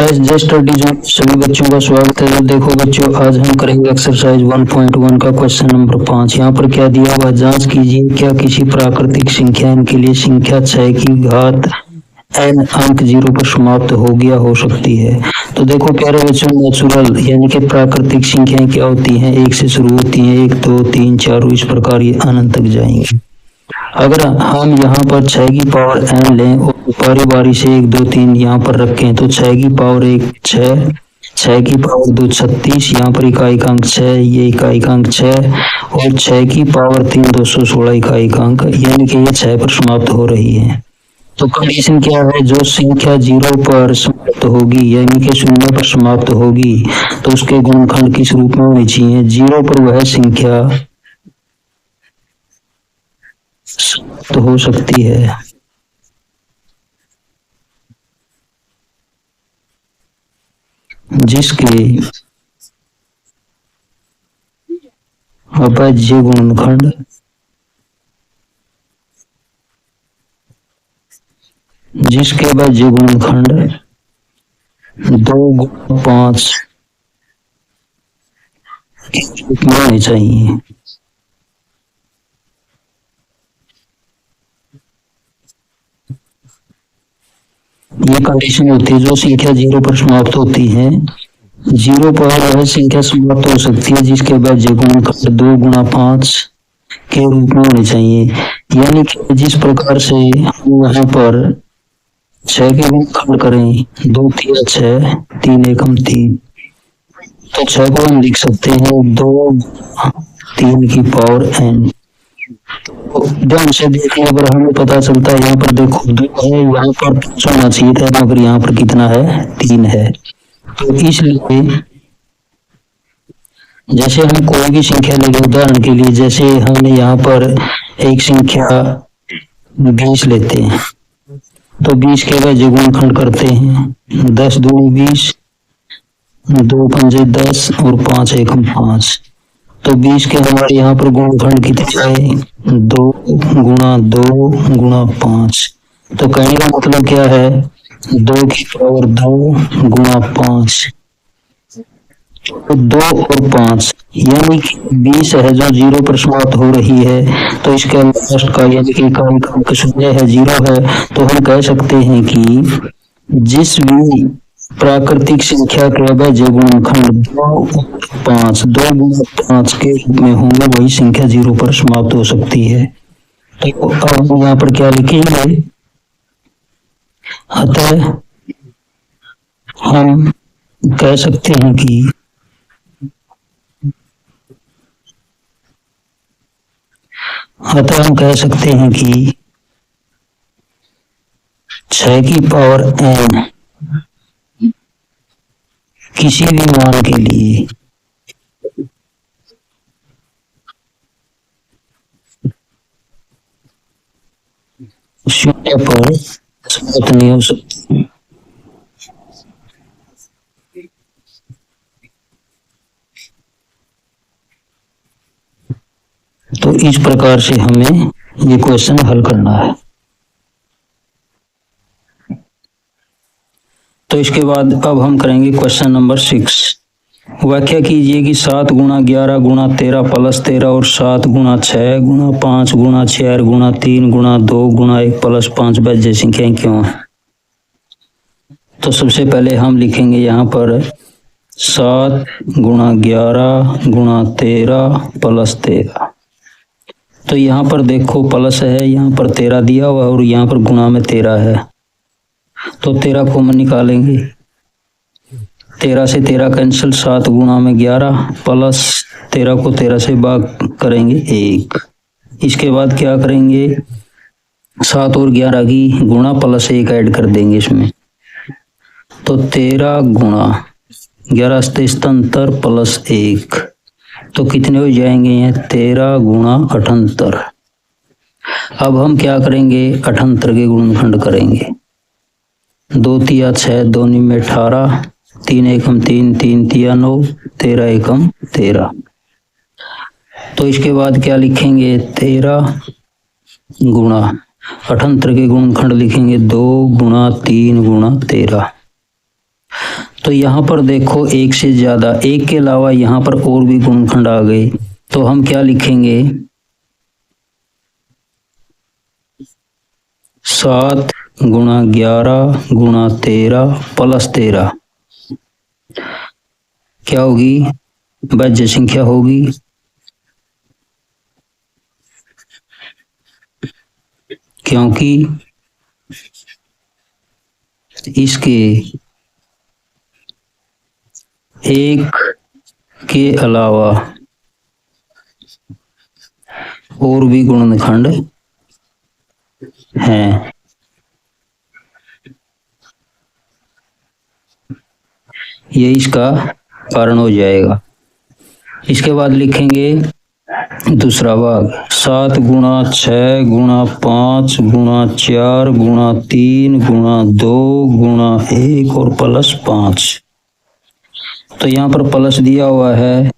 S जे study zone सभी बच्चों का स्वागत है। तो देखो बच्चों, आज हम करेंगे एक्सरसाइज 1.1 का क्वेश्चन नंबर 5। यहाँ पर क्या दिया हुआ, जांच कीजिए क्या किसी प्राकृतिक संख्या के लिए संख्या 6 की घात n अंक 0 पर समाप्त हो गया हो सकती है। तो देखो प्यारे बच्चों, नेचुरल यानी कि प्राकृतिक संख्याएं क्या होती हैं, 1 से शुरू होती हैं, 1 2 3 4 इस प्रकार ये अनंत तक जाएंगे। अगर हम यहाँ पर 6 की पावर n लें और बारी बारी से 1 2 3 यहाँ पर रखें तो 6 की पावर 1 6, 6 की पावर 2 36, यहाँ पर इकाई अंक 6, ये इकाई अंक 6 और 6 की पावर 3 216 इकाई अंक, यानी कि ये 6 पर समाप्त हो रही है। तो कंडीशन क्या है, जो संख्या 0 पर समाप्त होगी यानी कि 0 पर समाप्त होगी तो उसके गुणनखंड किस रूप में होनी चाहिए। 0 पर वह संख्या समाप्त हो सकती है जिसके अभाज्य गुणनखंड में होने चाहिए। ये कंडीशन होती है, जो संख्या 0 पर समाप्त होती है, 0 पर वह संख्या समाप्त हो सकती है जिसके बाद जे गुणनखंड 2 गुणा 5 के रूप में होने चाहिए। यानी कि जिस प्रकार से हम यहाँ पर 6 के गुणनखंड करें, 2 3 6 3 एकम 3, तो 6 को हम लिख सकते हैं 2 3 की पावर n। ध्यान से देखने पर हमें पता चलता है, यहाँ पर देखो 2 है, यहाँ पर 5 होना चाहिए था, मगर यहाँ पर कितना है, 3 है। तो इसलिए जैसे हम कोई भी संख्या लेंगे, उदाहरण के लिए जैसे हम यहाँ पर एक संख्या 20 लेते हैं, तो 20 के बाद गुणनखंड करते हैं, 10 दूनी 20, 2 पंजे 10 और 5 एकम 5। तो 20 के हमारे यहाँ पर गुणनखंड कितने आए, 2 गुणा 2 गुणा 5। तो कहने का मतलब क्या है, 2 की पावर 2 गुणा 5, तो 2 और 5 यानी कि 20 है जो 0 पर समाप्त हो रही है, तो इसके लास्ट का यानी कि इकाई अंक 0 है, 0 है। तो हम कह सकते हैं कि जिस भी प्राकृतिक संख्या के अभाज्य गुणनखंड 2 गुणा 5 के रूप में होंगे, वही संख्या 0 पर समाप्त हो सकती है। तो अब हम यहाँ पर क्या लिखेंगे, अतः हम कह सकते हैं कि हम कह सकते हैं कि 6 की पावर n किसी भी मान के लिए शून्य पर समाप्त नहीं हो सकती। तो इस प्रकार से हमें ये क्वेश्चन हल करना है। तो इसके बाद अब हम करेंगे क्वेश्चन नंबर 6। व्याख्या कीजिए कि 7 गुणा 11 गुणा 13 प्लस 13 और 7 गुणा 6 गुणा 5 गुणा 4 गुणा 3 गुणा 2 गुणा 1 प्लस 5 अभाज्य संख्याएं क्यों है। तो सबसे पहले हम लिखेंगे यहाँ पर 7 गुणा 11 गुणा 13 प्लस 13। तो यहाँ पर देखो प्लस है, यहाँ पर 13 दिया हुआ और यहाँ पर गुणा में 13 है, तो 13 कॉमन निकालेंगे, 13 से 13 कैंसिल, 7 गुणा में 11 प्लस 13 को 13 से भाग करेंगे 1। इसके बाद क्या करेंगे, 7 और 11 की गुणा प्लस 1 ऐड कर देंगे इसमें, तो 13 गुणा 11 77 प्लस 1, तो कितने हो जाएंगे ये 13 गुणा 78। अब हम क्या करेंगे, 78 के गुणनखंड करेंगे, 2 तिया 6 2 में 18, 3 एकम 3 3 तिया 9, 13 एकम 13। तो इसके बाद क्या लिखेंगे, 13 गुणा 78 के गुणनखंड लिखेंगे 2 गुणा 3 गुणा 13। तो यहाँ पर देखो एक से ज्यादा, एक के अलावा यहाँ पर और भी गुणनखंड आ गए, तो हम क्या लिखेंगे? 7 गुणा 11 गुणा 13 प्लस 13 क्या होगी? भाज्य संख्या होगी। क्योंकि इसके एक के अलावा और भी गुणनखंड हैं। ये इसका कारण हो जाएगा। इसके बाद लिखेंगे दूसरा भाग, 7 गुणा 6 गुणा 5 गुणा 4 गुणा 3 गुणा 2 गुणा 1 और प्लस 5। तो यहाँ पर प्लस दिया हुआ है,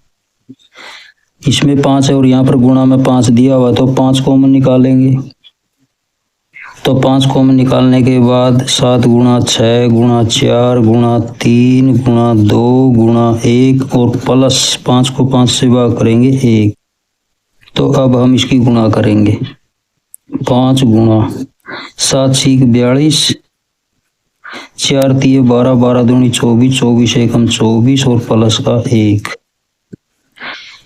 इसमें 5 है और यहाँ पर गुणा में 5 दिया हुआ, तो 5 कॉमन निकालेंगे। तो 5 कॉमन निकालने के बाद 7 गुणा 6 गुणा 4 गुणा 3 गुणा 2 गुणा 1 और प्लस 5 को 5 से भाग करेंगे 1। तो अब हम इसकी गुणा करेंगे। 5 गुणा 7 6 42, 4 3 12 12 दूनी 24, 24 एकम 24 और प्लस का 1।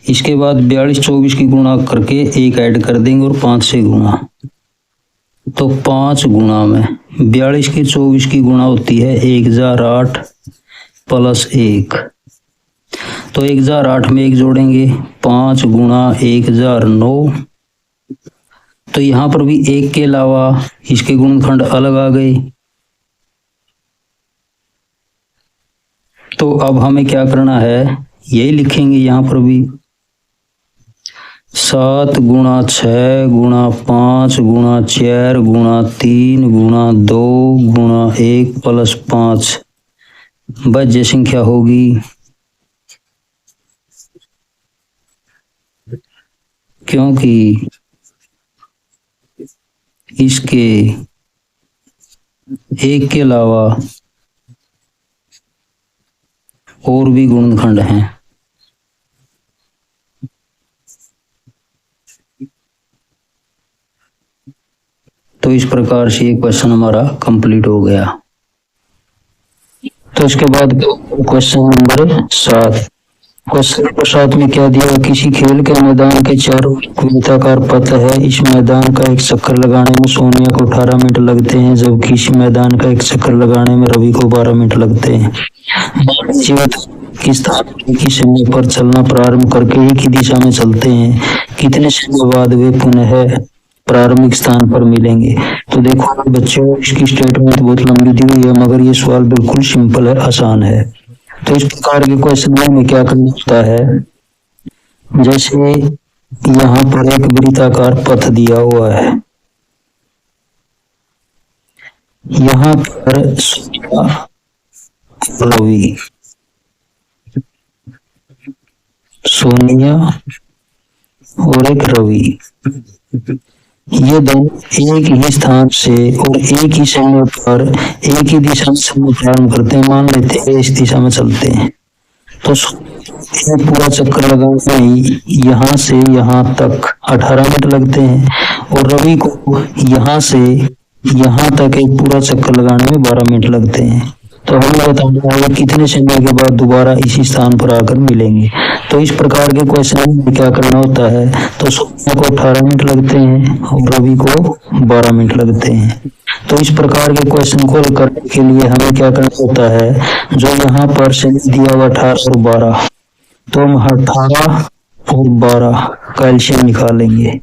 इसके बाद 42 24 की गुणा करके 1 ऐड कर देंगे और 5 से गुणा। तो 5 गुणा में 42 की 24 की गुणा होती है 1008 प्लस 1। तो 1008 में 1 जोड़ेंगे, 5 गुणा 1009। तो यहाँ पर भी 1 के अलावा इसके गुणनखंड अलग आ गए। तो अब हमें क्या करना है, यही लिखेंगे यहाँ पर भी। 7 गुणा 6 गुणा 5 गुणा 4 गुणा 3 गुणा 2 गुणा 1 प्लस 5 भाज्य संख्या होगी। क्योंकि इसके एक के अलावा और भी गुणनखंड हैं। तो इस प्रकार से ये क्वेश्चन हमारा कंप्लीट हो गया। तो इसके बाद क्वेश्चन नंबर 7। क्वेश्चन नंबर 7 में क्या दिया? किसी खेल के मैदान के चारों वृत्ताकार पथ है। इस मैदान का एक चक्कर लगाने में सोनिया को 18 मिनट लगते हैं, जबकि इस मैदान का एक चक्कर लगाने में रवि को 12 मिनट लगते हैं। किस समय पर चलना प्रारंभ करके एक ही दिशा में चलते हैं, कितने समय बाद वे पुनः प्रारंभिक स्थान पर मिलेंगे? तो देखो बच्चों, इसकी स्टेटमेंट बहुत लंबी दी हुई है, मगर ये सवाल बिल्कुल सिंपल है, आसान है। तो इस प्रकार के क्वेश्चन में क्या करना होता है, जैसे यहाँ पर एक वृत्ताकार पथ दिया हुआ है, यहाँ पर रवि, सोनिया और एक रवि, ये दोनों एक ही स्थान से और एक ही समय पर एक ही दिशा में प्रारंभ करते हैं। मान लेते हैं इस दिशा में चलते हैं, तो ये पूरा चक्कर लगाने में यहाँ से यहाँ तक 18 मिनट लगते हैं, और रवि को यहाँ से यहाँ तक एक पूरा चक्कर लगाने में 12 मिनट लगते हैं। तो हमें बताना है कितने समय के बाद दोबारा इसी स्थान पर आकर मिलेंगे। तो इस प्रकार के क्वेश्चन में क्या करना होता है, तो सोनिया को 18 मिनट लगते हैं और रवि को 12 मिनट लगते हैं। तो इस प्रकार के क्वेश्चन को हल करने के लिए हमें क्या करना होता है, जो यहाँ पर समय दिया हुआ 18 और 12, तो हम 18 और 12 का एलसीएम निकालेंगे।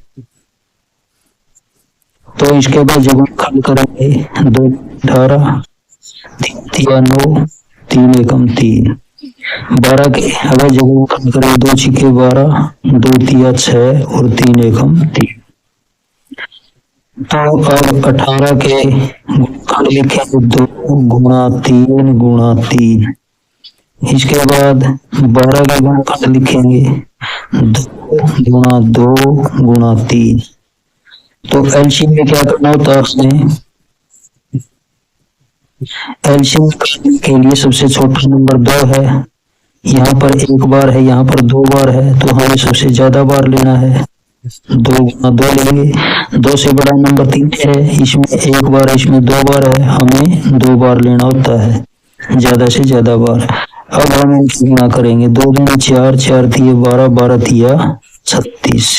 तो इसके बाद जब हल करेंगे 2 18 3 3 9 3 एकम 3, 12 के अगर जब खत्म करें 2 6 12 2 3 6 और 3 एकम 3। तो अब 18 के गुणनखंड लिखेंगे 2 गुणा 3 गुणा 3। इसके बाद 12 के गुणनखंड लिखेंगे 2 गुणा 2 गुणा 3। तो एलसीएम में क्या करना होता है, उसने एलसीएम के लिए सबसे छोटा नंबर 2 है, यहाँ पर एक बार है, यहाँ पर 2 बार है, तो हमें सबसे ज्यादा बार लेना है, 2 गुना 2 लेंगे। 2 से बड़ा नंबर 3 है, इसमें एक बार, इसमें 2 बार है, हमें 2 बार लेना होता है, ज्यादा से ज्यादा बार। अब हम इनकी गुणा करेंगे, 2 दूनी 4, 4 दिए 12, 12 दिया 36।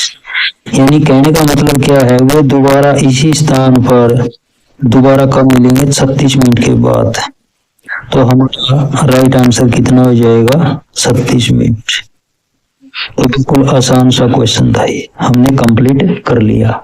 यानी कहने का मतलब क्या है, वो दोबारा इसी स्थान पर दोबारा कब मिलेंगे, 36 मिनट के बाद। तो हमारा राइट आंसर कितना हो जाएगा, 36 मिनट। तो बिल्कुल आसान सा क्वेश्चन था ये, हमने कंप्लीट कर लिया।